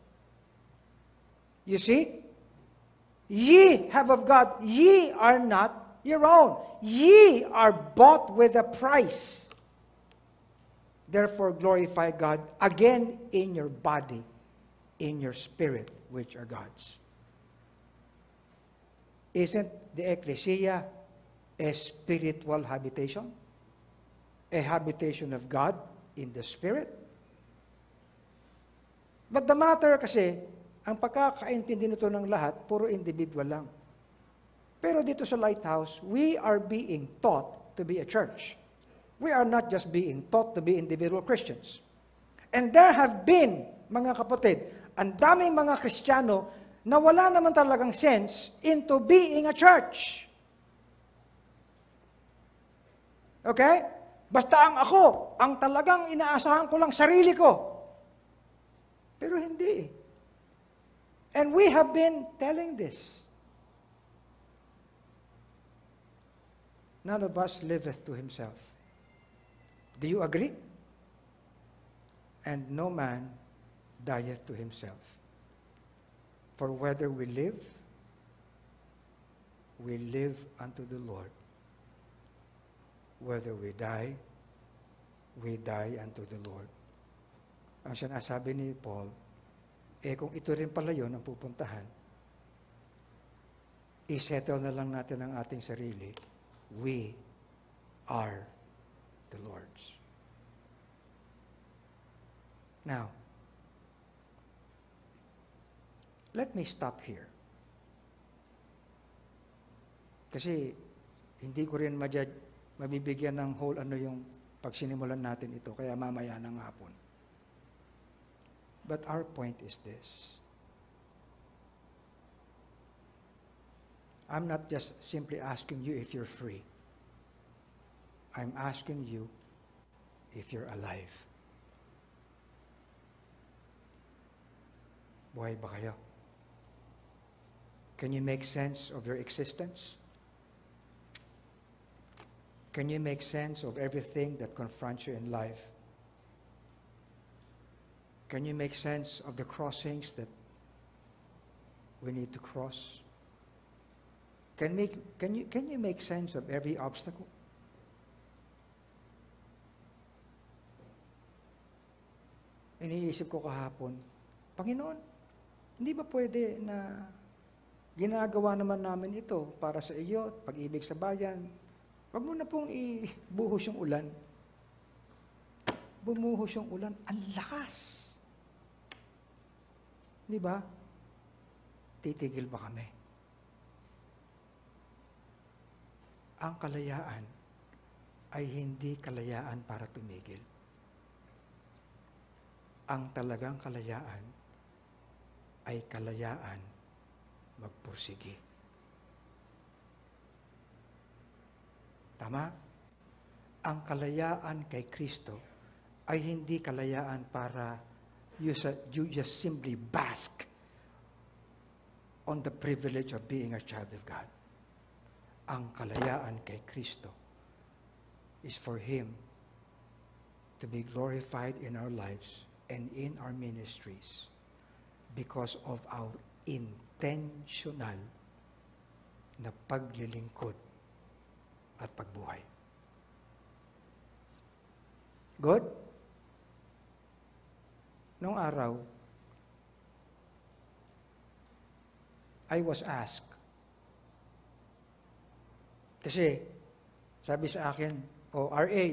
You see? Ye have of God, ye are not your own. Ye are bought with a price. Therefore glorify God again in your body, in your spirit, which are God's. Isn't the ecclesia a spiritual habitation? A habitation of God in the spirit? But the matter kasi, ang pagkakaintindi nito ng lahat, puro individual lang. Pero dito sa Lighthouse, we are being taught to be a church. We are not just being taught to be individual Christians. And there have been, mga kapatid, ang daming mga Kristiyano na wala naman talagang sense into being a church. Okay? Basta ang talagang inaasahan ko lang sarili ko. Pero hindi eh. And we have been telling this. None of us liveth to himself. Do you agree? And no man dieth to himself. For whether we live unto the Lord. Whether we die unto the Lord. Ang sinasabi ni Paul, kung ito rin pala yun ang pupuntahan, isettle na lang natin ang ating sarili. We are the Lord's. Now, let me stop here. Kasi hindi ko rin mabibigyan ng whole yung pagsinimulan natin ito, kaya mamaya ng hapon. But our point is this. I'm not just simply asking you if you're free. I'm asking you if you're alive. Buhay ba kayo? Can you make sense of your existence? Can you make sense of everything that confronts you in life? Can you make sense of the crossings that we need to cross? Can you make sense of every obstacle? Iniisip ko kahapon, Panginoon, hindi ba pwede na ginagawa naman namin ito para sa iyo, pag-ibig sa bayan? Wag mo na pong ibuhos yung ulan. Bumuhos yung ulan, ang lakas. Di ba? Titigil ba kami? ang kalayaan ay hindi kalayaan para tumigil. Ang talagang kalayaan ay kalayaan magpursige. Tama? Ang kalayaan kay Kristo ay hindi kalayaan para you just simply bask on the privilege of being a child of God. Ang kalayaan kay Kristo is for Him to be glorified in our lives and in our ministries because of our intentional na paglilingkod at pagbuhay. Good? Nung araw, I was asked, kasi sabi sa akin, RA,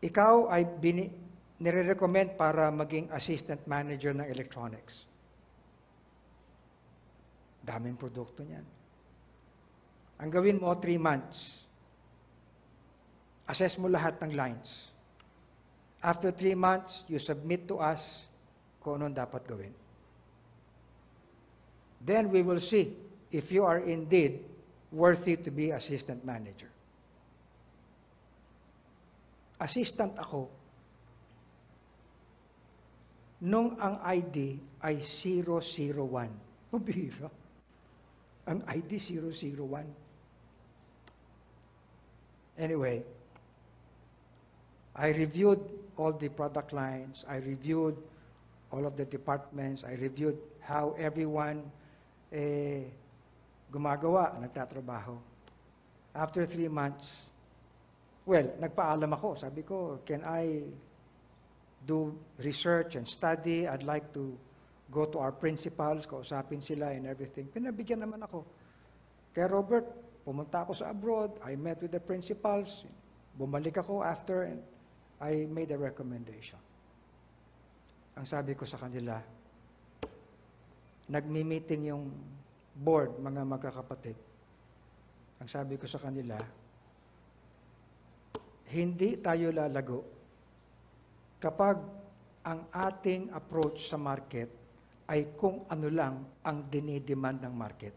ikaw ay nire-recommend para maging assistant manager ng electronics. Daming produkto niyan. Ang gawin mo, 3 months. Assess mo lahat ng lines. After 3 months, you submit to us kung anong dapat gawin. Then we will see if you are indeed worthy to be assistant manager. Assistant ako nung ang ID ay 001. Mabihira. Ang ID 001. Anyway, I reviewed all the product lines. I reviewed all of the departments. I reviewed how everyone gumagawa, nagtatrabaho. After 3 months, nagpaalam ako. Sabi ko, can I do research and study? I'd like to go to our principals, kausapin sila and everything. Pinabigyan naman ako. Kaya Robert, pumunta ako sa abroad. I met with the principals. Bumalik ako after and I made a recommendation. Ang sabi ko sa kanila, nagmi-meeting yung board, mga magkakapatid. Ang sabi ko sa kanila, hindi tayo lalago kapag ang ating approach sa market ay kung ano lang ang dinidemand ng market.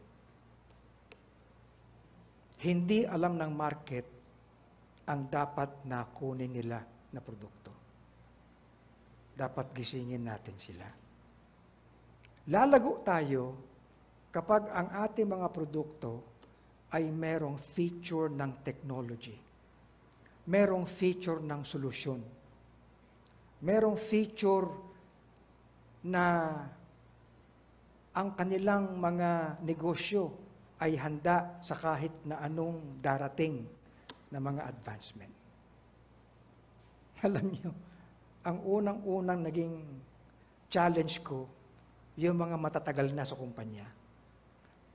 Hindi alam ng market ang dapat na kunin nila na produkto. Dapat gisingin natin sila. Lalago tayo kapag ang ating mga produkto ay merong feature ng technology. Merong feature ng solusyon. Merong feature na ang kanilang mga negosyo ay handa sa kahit na anong darating na mga advancement. Alam niyo, ang unang-unang naging challenge ko, yung mga matatagal na sa kumpanya.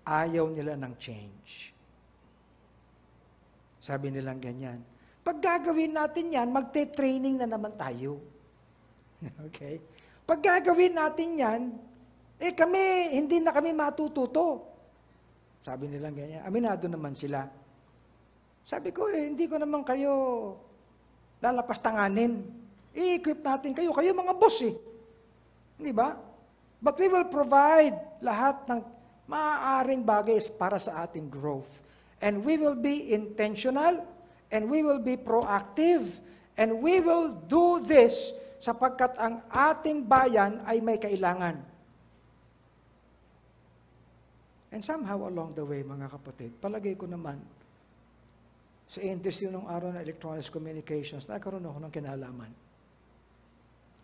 Ayaw nila ng change. Sabi nilang ganyan, pag gagawin natin yan, magte-training na naman tayo. Okay? Pag gagawin natin yan, hindi na kami matututo. Sabi nilang ganyan. Aminado naman sila. Sabi ko, hindi ko naman kayo lalapastanganin. I-equip natin kayo. Kayo mga boss eh. Di ba? But we will provide lahat ng maaaring bagay para sa ating growth. And we will be intentional, and we will be proactive, and we will do this sapagkat ang ating bayan ay may kailangan. And somehow along the way, mga kapatid, palagay ko naman, sa industry ng araw na electronics communications, nagkaroon ako ng kinalaman.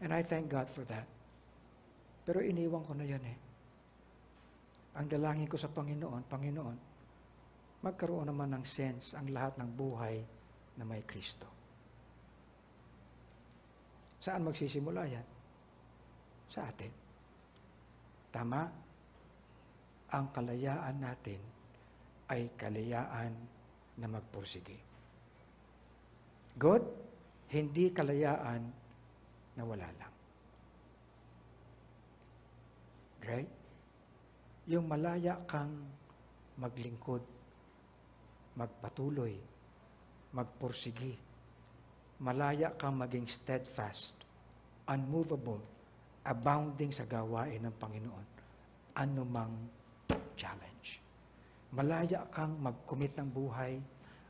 And I thank God for that. Pero iniwan ko na yan eh. Ang dalangin ko sa Panginoon, magkaroon naman ng sense ang lahat ng buhay na may Kristo. Saan magsisimula yan? Sa atin. Tama? Ang kalayaan natin ay kalayaan na magpursige. Good? Hindi kalayaan na wala lang. Right? Yung malaya kang maglingkod magpatuloy, magpursigi. Malaya kang maging steadfast, unmovable, abounding sa gawain ng Panginoon. Anumang challenge. Malaya kang mag-commit ng buhay,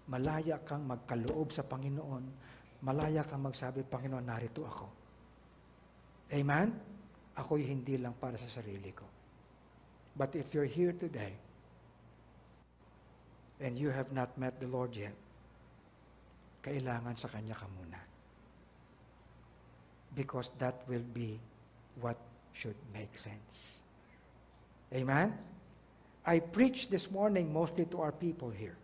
malaya kang magkaloob sa Panginoon, malaya kang magsabi, Panginoon, narito ako. Amen? Ako'y hindi lang para sa sarili ko. But if you're here today, and you have not met the Lord yet, kailangan sa Kanya ka muna. Because that will be what should make sense. Amen? I preached this morning mostly to our people here.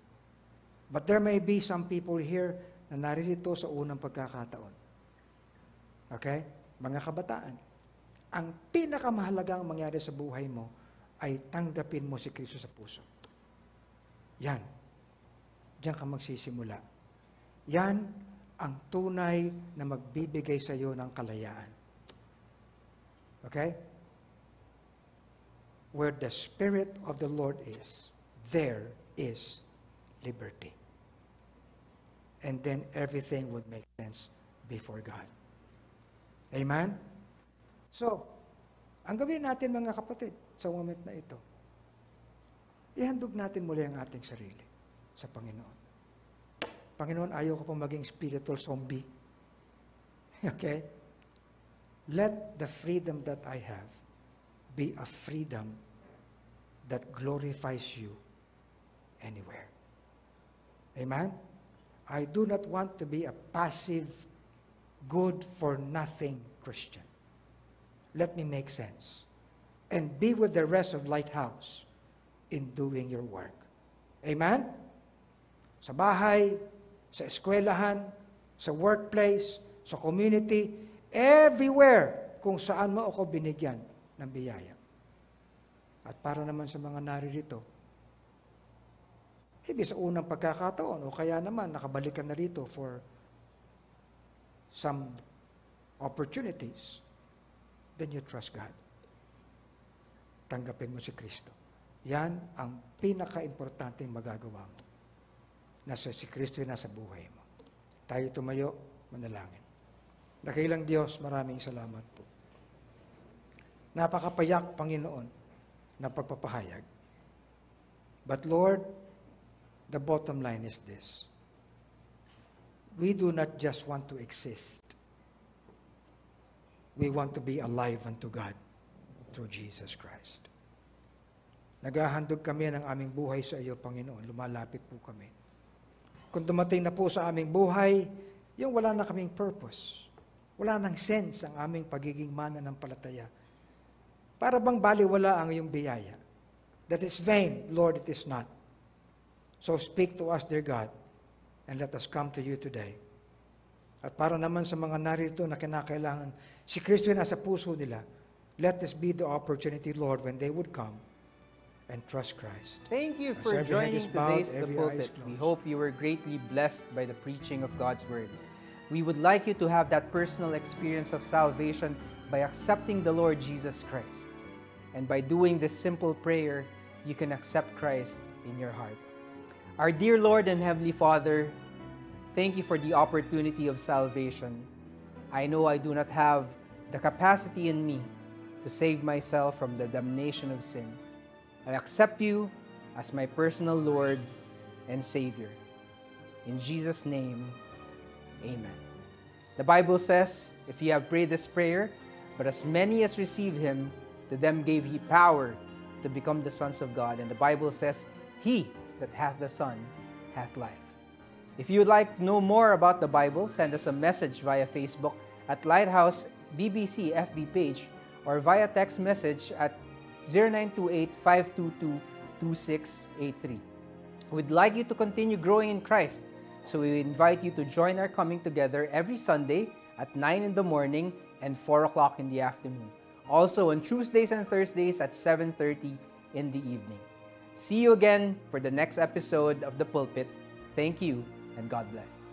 But there may be some people here na naririto sa unang pagkakataon. Okay? Mga kabataan, ang pinakamahalagang mangyari sa buhay mo ay tanggapin mo si Kristo sa puso. Yan. Diyan ka magsisimula. Yan ang tunay na magbibigay sa iyo ng kalayaan. Okay? Where the Spirit of the Lord is, there is liberty. And then everything would make sense before God. Amen? So, ang gawin natin mga kapatid sa moment na ito, ihandog natin muli ang ating sarili sa Panginoon. Panginoon, ayaw ko pong maging spiritual zombie. Okay? Let the freedom that I have be a freedom that glorifies you anywhere. Amen? I do not want to be a passive, good-for-nothing Christian. Let me make sense. And be with the rest of Lighthouse in doing your work. Amen? Sa bahay, sa eskwelahan, sa workplace, sa community, everywhere kung saan mo ako binigyan ng biyaya. At para naman sa mga naririto, sa unang pagkakataon o kaya naman nakabalikan na rito for some opportunities, then you trust God. Tanggapin mo si Kristo. Yan ang pinaka-importanteng magagawa mo. Nasa si Kristo yung nasa buhay mo. Tayo tumayo, manalangin. Dakilang Diyos, maraming salamat po. Napakapayak, Panginoon, na pagpapahayag. But Lord, the bottom line is this. We do not just want to exist. We want to be alive unto God through Jesus Christ. Naghahandog kami ng aming buhay sa iyo, Panginoon. Lumalapit po kami. Kung dumating na po sa aming buhay, yung wala na kaming purpose. Wala nang sense ang aming pagiging mananampalataya. Para bang baliwala ang iyong biyaya. That is vain, Lord, it is not. So speak to us, dear God, and let us come to you today. At para naman sa mga narito na kinakailangan, si Kristo nasa puso nila, let this be the opportunity, Lord, when they would come and trust Christ. Thank you for joining today's The Pulpit. We hope you were greatly blessed by the preaching of God's Word. We would like you to have that personal experience of salvation by accepting the Lord Jesus Christ. And by doing this simple prayer, you can accept Christ in your heart. Our dear Lord and Heavenly Father, thank you for the opportunity of salvation. I know I do not have the capacity in me to save myself from the damnation of sin. I accept you as my personal Lord and Savior. In Jesus' name, amen. The Bible says, if you have prayed this prayer, but as many as received Him, to them gave He power to become the sons of God. And the Bible says, He that hath the Son hath life. If you would like to know more about the Bible, send us a message via Facebook at Lighthouse BBC FB page or via text message at 0928-522-2683. We'd like you to continue growing in Christ, so we invite you to join our coming together every Sunday at 9 in the morning and 4 o'clock in the afternoon. Also on Tuesdays and Thursdays at 7:30 in the evening. See you again for the next episode of The Pulpit. Thank you and God bless.